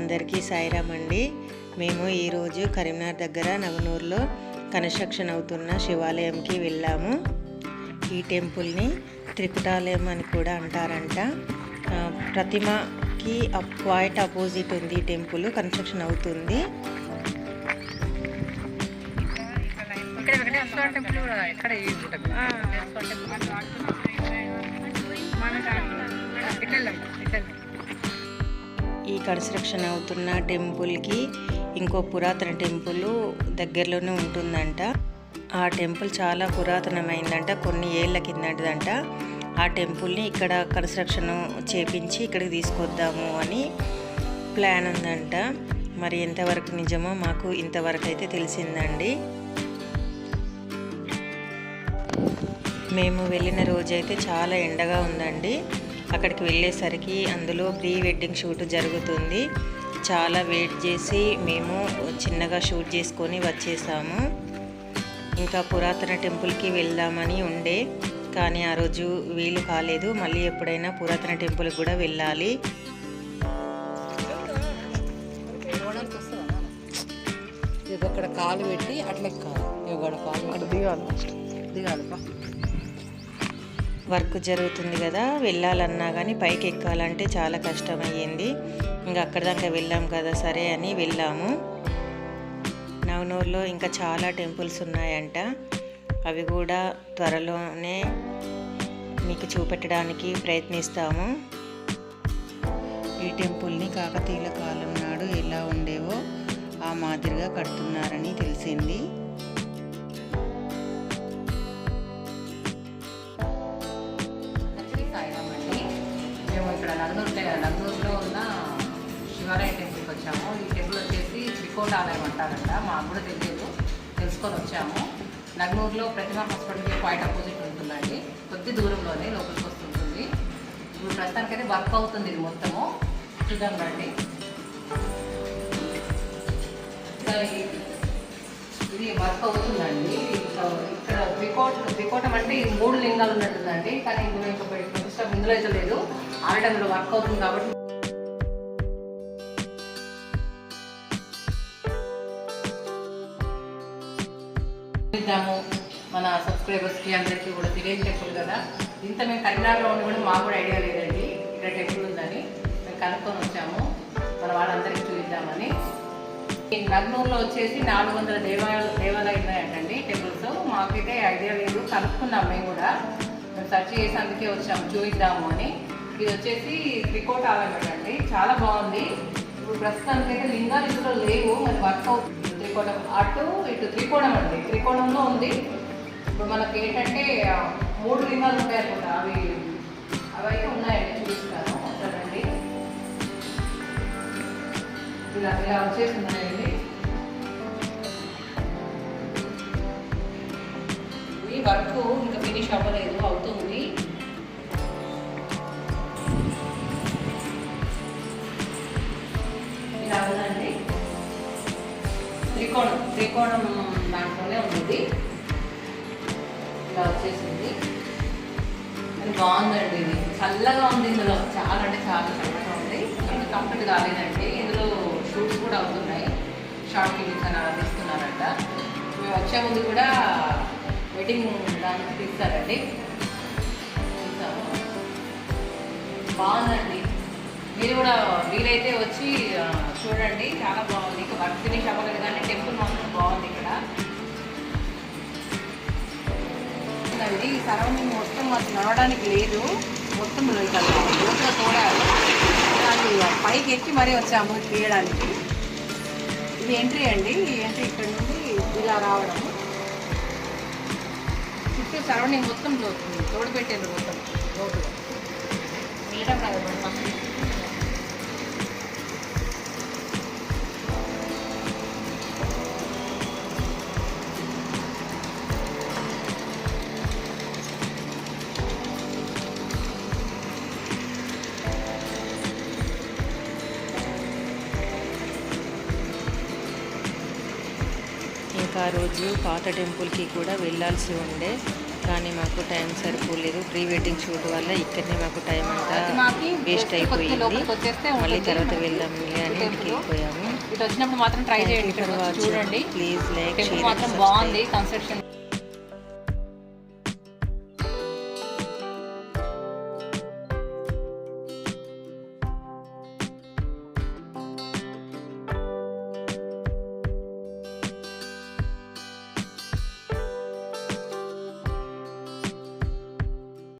అందరికీ సాయిరామ్ అండి. మేము ఈరోజు కరీంనగర్ దగ్గర నవనూరులో కన్స్ట్రక్షన్ అవుతున్న శివాలయంకి వెళ్ళాము. ఈ టెంపుల్ని త్రికుటాలయం అని కూడా అంటారంట. ప్రతిమకి క్వైట్ అపోజిట్ ఉంది ఈ టెంపుల్, కన్స్ట్రక్షన్ అవుతుంది. ఈ కన్స్ట్రక్షన్ అవుతున్న టెంపుల్కి ఇంకో పురాతన టెంపుల్ దగ్గరలోనే ఉంటుందంట. ఆ టెంపుల్ చాలా పురాతనమైందంట, కొన్ని ఏళ్ళ కిందటిదంట. ఆ టెంపుల్ని ఇక్కడ కన్స్ట్రక్షన్ చేపించి ఇక్కడికి తీసుకొద్దాము అని ప్లాన్ ఉందంట. మరి ఎంతవరకు నిజమో మాకు ఇంతవరకు అయితే తెలిసిందండి. మేము వెళ్ళిన రోజైతే చాలా ఎండగా ఉందండి. అక్కడికి వెళ్ళేసరికి అందులో ప్రీ వెడ్డింగ్ షూట్ జరుగుతుంది. చాలా వెయిట్ చేసి మేము చిన్నగా షూట్ చేసుకొని వచ్చేసాము. ఇంకా పురాతన టెంపుల్కి వెళ్దామని ఉండే, కానీ ఆ రోజు వీలు కాలేదు. మళ్ళీ ఎప్పుడైనా పురాతన టెంపుల్కి కూడా వెళ్ళాలి. అక్కడ కాలు పెట్టి అట్లా కాలు దిగాలి. వర్క్ జరుగుతుంది కదా, వెళ్ళాలన్నా కానీ పైకి ఎక్కాలంటే చాలా కష్టమయ్యింది. ఇంకా అక్కడ దాకా వెళ్ళాం కదా, సరే అని వెళ్ళాము. నవనూరులో ఇంకా చాలా టెంపుల్స్ ఉన్నాయంట. అవి కూడా త్వరలోనే మీకు చూపెట్టడానికి ప్రయత్నిస్తాము. ఈ టెంపుల్ని కాకతీయుల కాలం నాడు ఎలా ఉండేవో ఆ మాదిరిగా కడుతున్నారని తెలిసింది. నగనూరులో ఉన్న శివాలయ టెంపుల్కి వచ్చాము. ఈ టెంపుల్ వచ్చేసి త్రికోటాలయం అంటారంట. మాకు కూడా తెలియదు, తెలుసుకొని వచ్చాము. నగనూరులో ప్రతిమా హాస్పిటల్కి క్వైట్ అపోజిట్ ఉంటుందండి. కొద్ది దూరంలోనే లోపలికి వస్తుంటుంది. ఇప్పుడు ప్రస్తుతానికైతే వర్క్ అవుతుంది. ఇది మొత్తము చూద్దాం రండి. ఇది వర్క్ అవుతుందండి. ఇక్కడ త్రికోటం అంటే 3 లింగాలు ఉన్నట్టుందండి. కానీ ఇందులో అయితే లేదు. ఆల్రెడీ అందులో వర్క్ అవుతుంది కాబట్టి చూద్దాము. మన సబ్స్క్రైబర్స్కి అందరికీ కూడా తెలియని టెంపుల్ కదా. ఇంత మేము కరీంనగర్లో ఉండి కూడా మాకు కూడా ఐడియా లేదండి ఇక్కడ టెంపుల్ ఉందని. మేము కనుక్కొని వచ్చాము, మన వాళ్ళందరికీ చూద్దామని. నగనూరులో వచ్చేసి 400 దేవాలయాలు ఉన్నాయంటండి, టెంపుల్స్. మాకైతే ఐడియా లేదు, కనుక్కున్నాం మేము కూడా. మేము సెర్చ్ చేసి అందుకే వచ్చాము చూద్దాము అని. ఇది వచ్చేసి త్రికోటాలయం అండి, చాలా బాగుంది. ఇప్పుడు ప్రస్తుతానికైతే లింగాలు ఇందులో లేవు, మరి వర్క్ అవుతుంది. త్రికోణం అటు ఇటు త్రికోణం అండి, త్రికోణంలో ఉంది. ఇప్పుడు మనకి ఏంటంటే 3 లింగాలు ఉంటాయి అనుకుంటా, అవి అయితే ఉన్నాయండి, చూపిస్తాను చూడండి. ఇలా వచ్చేస్తున్నాయండి. ఈ వర్క్ ఇంకా ఫినిష్ అవ్వలేదు, అవుతుంది. ఇలా ఉందండి. త్రికోణం దాంట్లోనే ఉంది. ఇలా వచ్చేసింది. అది బాగుందండి. ఇది చల్లగా ఉంది, ఇందులో చాలా అంటే చాలా చల్లగా ఉంది. ఇంకా కంప్లీట్ కాలేదండి. ఇందులో షూట్స్ కూడా అవుతున్నాయి, షార్ట్ ఫిలిమ్స్ అని అలా తీస్తున్నారంట. మేము వచ్చే ముందు కూడా వెడ్డింగ్ దానికి తీస్తారండి. బాగుందండి. మీరు కూడా వీలైతే వచ్చి చూడండి, చాలా బాగుంది. ఇంకా వర్క్ ఫినిష్ అవ్వలేదు కానీ టెంపుల్ మాత్రం బాగుంది. ఇక్కడ ఇది సరౌండింగ్ మొత్తం మాకు నడవడానికి లేదు, మొత్తం లోతుగా చూడాలి. దాన్ని పైకి ఎక్కి మరీ వచ్చాము తీయడానికి. ఇది ఎంట్రీ అండి. ఈ ఎంట్రీ ఇక్కడ నుండి ఇలా రావడం, చుట్టూ సరౌండింగ్ మొత్తం తోడు పెట్టారు, మొత్తం లోతుగా నీటం కాదు. ఇంకా ఆ రోజు పాత టెంపుల్కి కూడా వెళ్ళాల్సి ఉండే, కానీ మాకు టైం సరిపోలేదు. ప్రీ వెడ్డింగ్ షూట్ వల్ల ఇక్కడనే మాకు టైం అంతా మాకి వేస్ట్ అయిపోయింది. లోపలికి వచ్చేస్తే మళ్ళీ ఉంటుంది. తర్వాత వెళ్దాంలే అని ఇంటికి వెళ్ళిపోయాము. ఇటు వచ్చినప్పుడు మాత్రం ట్రై చేయండి. ఇక్కడ వచ్చి చూడండి. ప్లీజ్ లైక్ టెంపుల్ షేర్ మాత్రం బాగుంది కన్స్ట్రక్షన్.